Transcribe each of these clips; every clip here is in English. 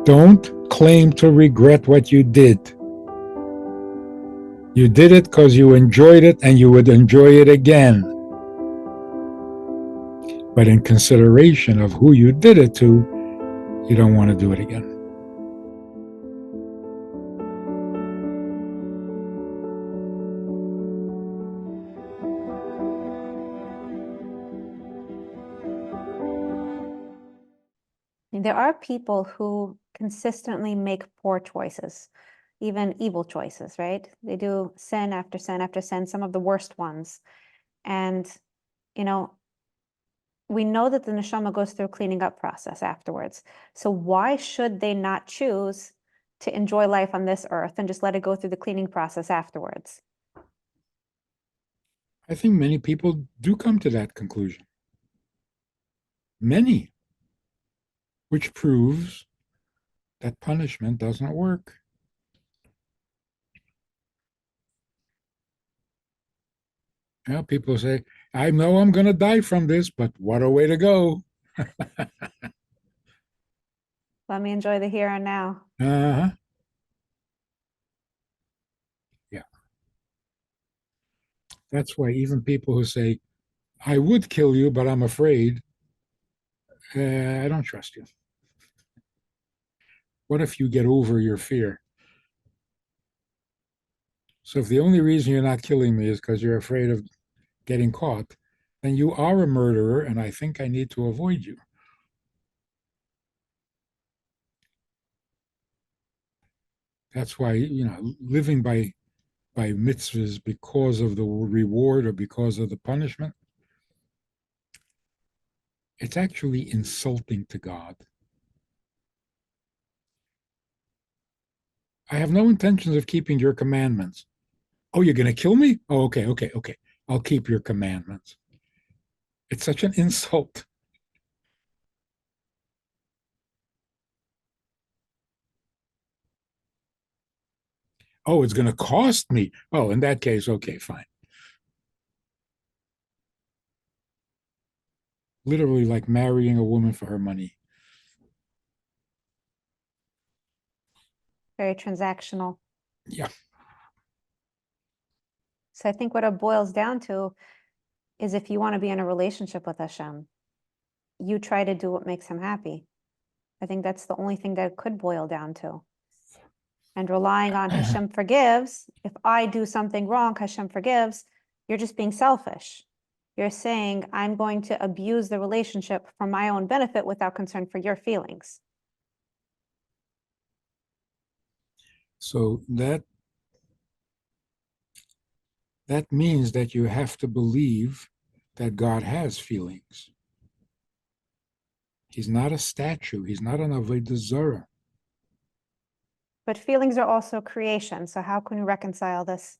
Don't claim to regret what you did. You did it because you enjoyed it and you would enjoy it again. But in consideration of who you did it to, you don't want to do it again. There are people who consistently make poor choices, even evil choices, right? They do sin after sin after sin, some of the worst ones. And, you know, we know that the neshama goes through a cleaning up process afterwards. So why should they not choose to enjoy life on this earth and just let it go through the cleaning process afterwards? I think many people do come to that conclusion. Many, which proves that punishment doesn't work. Yeah, people say, I know I'm going to die from this, but what a way to go. Let me enjoy the here and now. Uh-huh. Yeah. That's why even people who say, I would kill you, but I'm afraid, I don't trust you. What if you get over your fear? So if the only reason you're not killing me is because you're afraid of getting caught, then you are a murderer, and I think I need to avoid you. That's why, living by mitzvahs because of the reward or because of the punishment, it's actually insulting to God. I have no intentions of keeping your commandments. Oh, you're going to kill me? Oh, okay, okay, okay. I'll keep your commandments. It's such an insult. Oh, it's going to cost me. Oh, in that case, okay, fine. Literally like marrying a woman for her money. Very transactional. Yeah. So I think what it boils down to is if you want to be in a relationship with Hashem, you try to do what makes him happy. I think that's the only thing that it could boil down to. And relying on Hashem forgives, if I do something wrong, Hashem forgives, you're just being selfish. You're saying, I'm going to abuse the relationship for my own benefit without concern for your feelings. So that means that you have to believe that God has feelings. He's not a statue. He's not an avodah zarah. But feelings are also creation. So how can we reconcile this?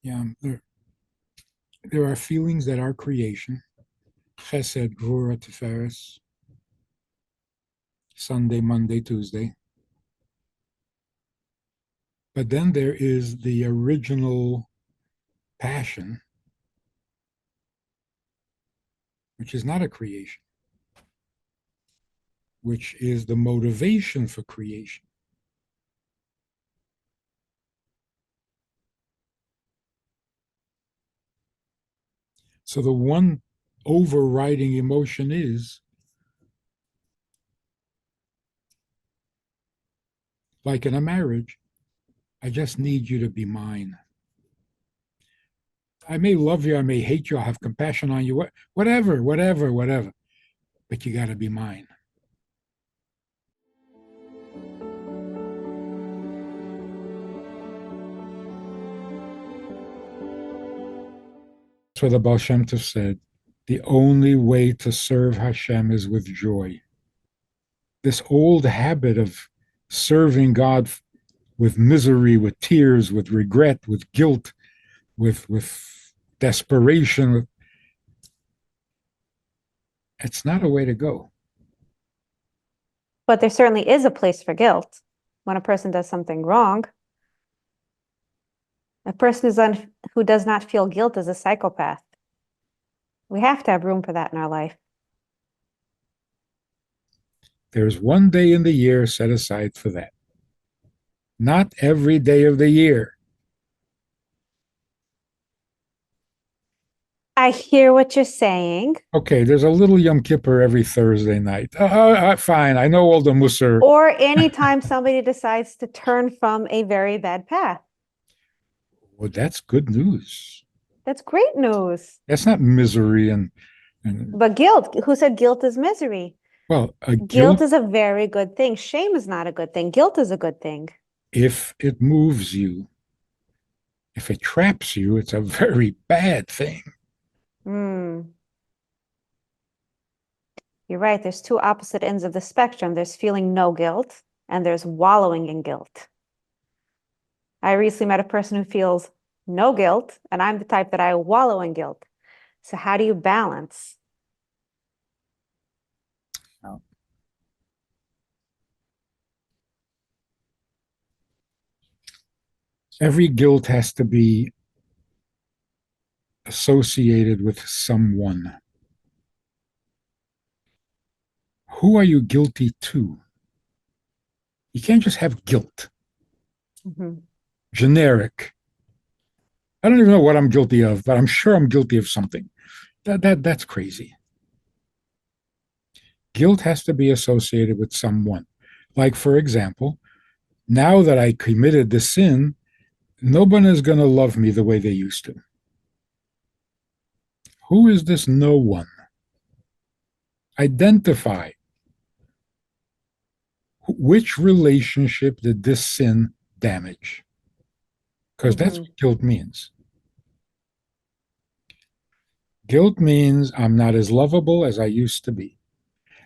Yeah, there are feelings that are creation. Chesed, Gvura, Tiferes, Sunday, Monday, Tuesday. But then there is the original passion, which is not a creation, which is the motivation for creation. So the one overriding emotion is, like in a marriage, I just need you to be mine. I may love you, I may hate you, I'll have compassion on you, whatever, but you got to be mine. That's what the Baal Shem Tov said. The only way to serve Hashem is with joy. This old habit of serving God with misery, with tears, with regret, with guilt, with desperation, it's not a way to go. But there certainly is a place for guilt. when a person does something wrong. A person who does not feel guilt is a psychopath. We have to have room for that in our life. There's one day in the year set aside for that. Not every day of the year. I hear what you're saying. Okay, there's a little Yom Kippur every Thursday night. Fine, I know all the Musar. Or anytime somebody decides to turn from a very bad path. Well, that's good news. That's great news. That's not misery and But guilt, who said guilt is misery? well, Guilt is a very good thing. Shame is not a good thing. Guilt is a good thing. If it moves you, if it traps you, it's a very bad thing. You're right. There's two opposite ends of the spectrum. There's feeling no guilt, and there's wallowing in guilt. I recently met a person who feels no guilt, and I'm the type that I wallow in guilt. So how do you balance? Every guilt has to be associated with someone. Who are you guilty to? You can't just have guilt. Generic. I don't even know what I'm guilty of, but I'm sure I'm guilty of something. That's crazy. Guilt has to be associated with someone. Like, for example, now that I committed the sin, no one is going to love me the way they used to. Who is this no one? Identify. Which relationship did this sin damage? Because that's what guilt means. Guilt means I'm not as lovable as I used to be.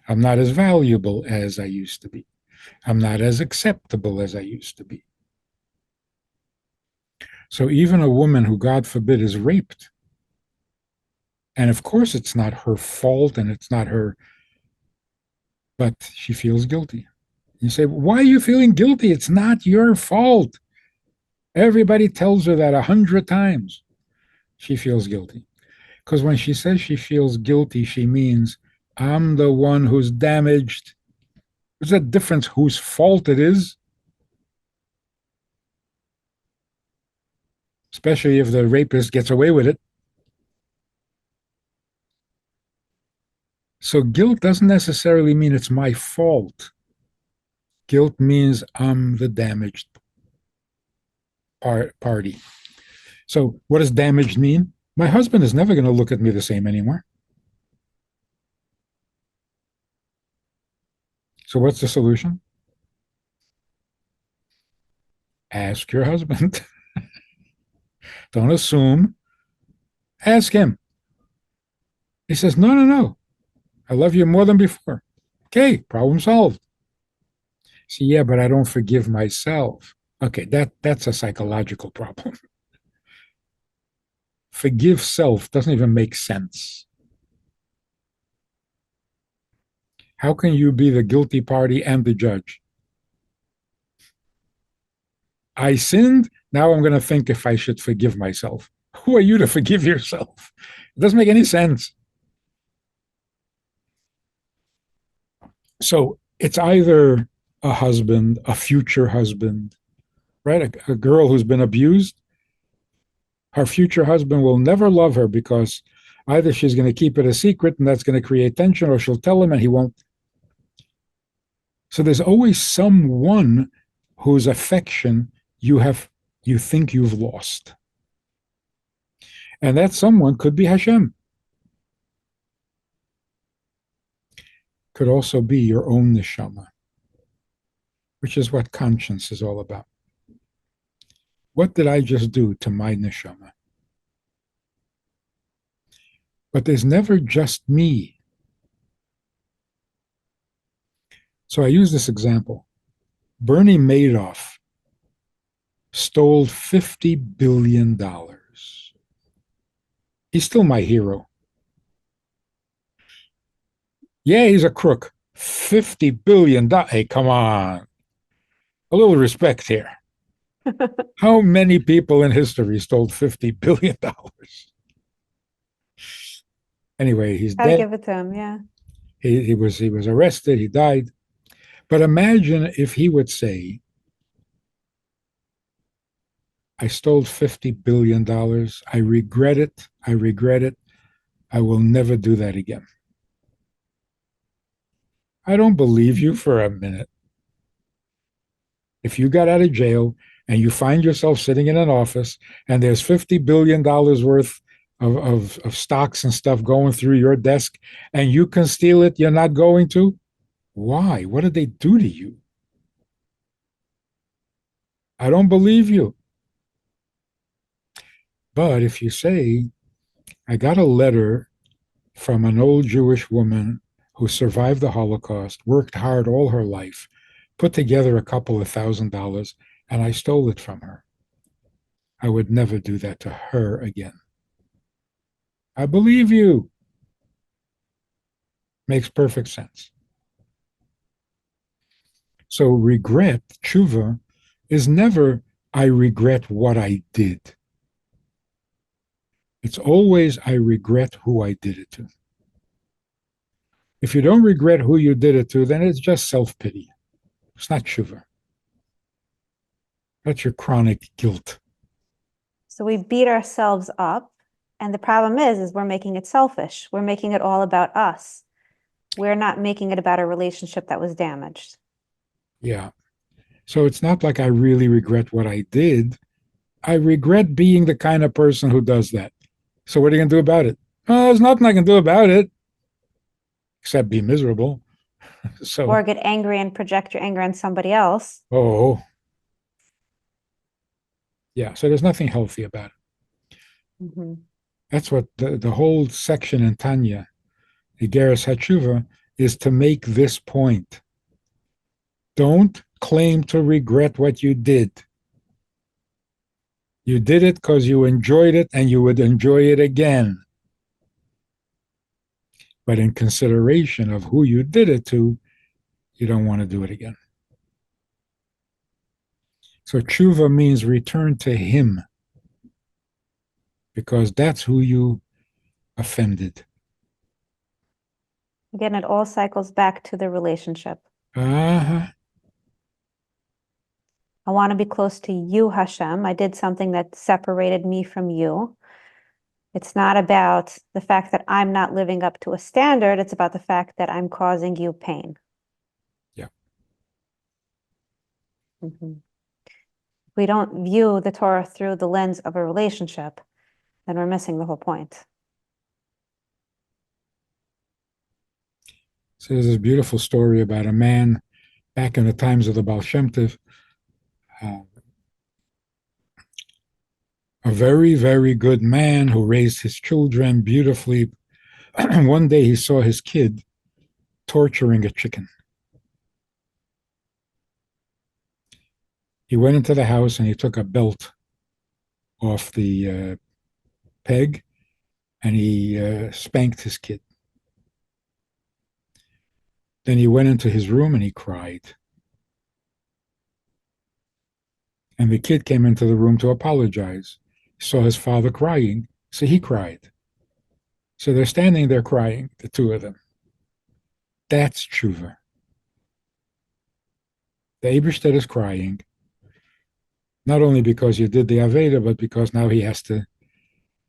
I'm not as valuable as I used to be. I'm not as acceptable as I used to be. So even a woman who, God forbid, is raped, and of course it's not her fault and it's not her, but she feels guilty. You say, why are you feeling guilty? It's not your fault. Everybody tells her that 100 times. She feels guilty. Because when she says she feels guilty, she means, I'm the one who's damaged. There's a difference whose fault it is, especially if the rapist gets away with it. So guilt doesn't necessarily mean it's my fault. Guilt means I'm the damaged party. So what does damaged mean? My husband is never going to look at me the same anymore. So what's the solution? Ask your husband. Don't assume. Ask him. He says, no, no, no. I love you more than before. Okay, problem solved. See, yeah, but I don't forgive myself. Okay, that's a psychological problem. Forgive self doesn't even make sense. How can you be the guilty party and the judge? I sinned. Now I'm going to think if I should forgive myself. Who are you to forgive yourself? It doesn't make any sense. So it's either a husband, a future husband, right? A girl who's been abused. Her future husband will never love her because either she's going to keep it a secret and that's going to create tension, or she'll tell him and he won't. So there's always someone whose affection you think you've lost. And that someone could be Hashem. Could also be your own neshama, which is what conscience is all about. What did I just do to my neshama? But there's never just me. So I use this example. Bernie Madoff stole $50 billion. He's still my hero. Yeah, he's a crook. $50 billion. Hey, come on. A little respect here. How many people in history stole $50 billion? Anyway, he's Gotta dead. give it to him, yeah. He was arrested. He died. But imagine if he would say, I stole $50 billion. I regret it. I regret it. I will never do that again. I don't believe you for a minute. If you got out of jail and you find yourself sitting in an office and there's $50 billion worth of stocks and stuff going through your desk and you can steal it, you're not going to? Why? What did they do to you? I don't believe you. But if you say, I got a letter from an old Jewish woman who survived the Holocaust, worked hard all her life, put together a couple of $1,000, and I stole it from her. I would never do that to her again. I believe you. Makes perfect sense. So regret, tshuva, is never, I regret what I did. It's always, I regret who I did it to. If you don't regret who you did it to, then it's just self-pity. It's not tshuva. That's your chronic guilt. So we beat ourselves up, and the problem is we're making it selfish. We're making it all about us. We're not making it about a relationship that was damaged. Yeah. So it's not like I really regret what I did. I regret being the kind of person who does that. So what are you going to do about it? Oh, there's nothing I can do about it except be miserable. So, Or get angry and project your anger on somebody else. oh, yeah. So there's nothing healthy about it. Mm-hmm. That's what the whole section in Tanya, Igeres HaTshuva, is to make this point. Don't claim to regret what you did. You did it because you enjoyed it and you would enjoy it again. But in consideration of who you did it to, you don't want to do it again. So tshuva means return to him because that's who you offended. Again, it all cycles back to the relationship. Uh-huh. I want to be close to you, Hashem. I did something that separated me from you. It's not about the fact that I'm not living up to a standard. It's about the fact that I'm causing you pain. Yeah. Mm-hmm. If we don't view the Torah through the lens of a relationship, then we're missing the whole point. So there's this beautiful story about a man back in the times of the Baal Shem Tov, a very, very good man who raised his children beautifully. One day he saw his kid torturing a chicken. He went into the house and he took a belt off the peg and he spanked his kid. Then he went into his room and he cried. And the kid came into the room to apologize. He saw his father crying, so he cried. So they're standing there crying, the two of them. That's tshuva. The Eibishter is crying, not only because you did the Aveda, but because now he has to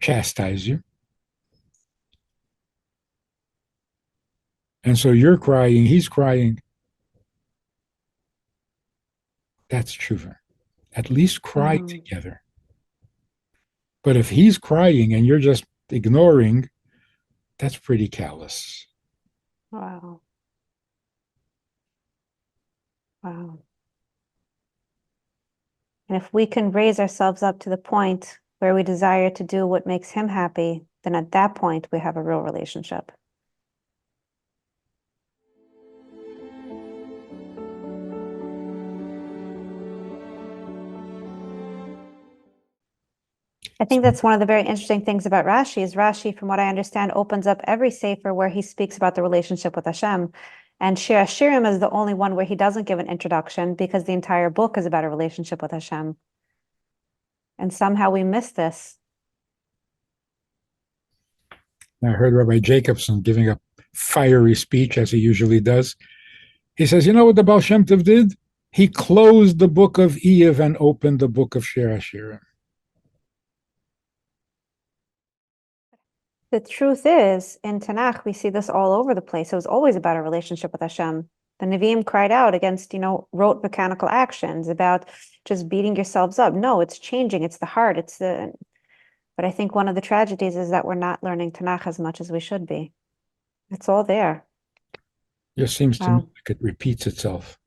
chastise you. And so you're crying, he's crying. That's tshuva. At least cry together. But if he's crying and you're just ignoring, that's pretty callous. Wow. Wow. And if we can raise ourselves up to the point where we desire to do what makes him happy, then at that point we have a real relationship. I think that's one of the very interesting things about Rashi is Rashi, from what I understand, opens up every sefer where he speaks about the relationship with Hashem. And Shir Hashirim is the only one where he doesn't give an introduction because the entire book is about a relationship with Hashem. And somehow we miss this. I heard Rabbi Jacobson giving a fiery speech, as he usually does. He says, you know what the Baal Shem Tov did? He closed the book of Iyov and opened the book of Shir Hashirim. The truth is, in Tanakh, we see this all over the place. It was always about a relationship with Hashem. The Nevi'im cried out against, rote mechanical actions, about just beating yourselves up. No, it's changing. It's the heart. But I think one of the tragedies is that we're not learning Tanakh as much as we should be. It's all there. Just seems to me like it repeats itself.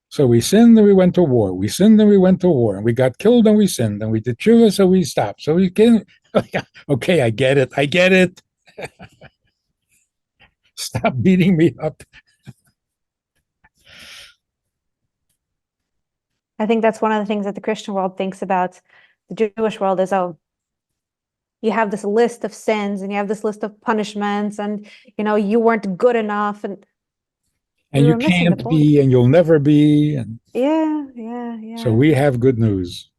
So we sinned and we went to war. We sinned and we went to war. And we got killed and we sinned. And we did tshuva, so we stopped. So we can. Okay, I get it. I get it. Stop beating me up. I think that's one of the things that the Christian world thinks about the Jewish world is, oh, you have this list of sins and you have this list of punishments and, you weren't good enough. And you can't be and you'll never be. And yeah. so we have good news.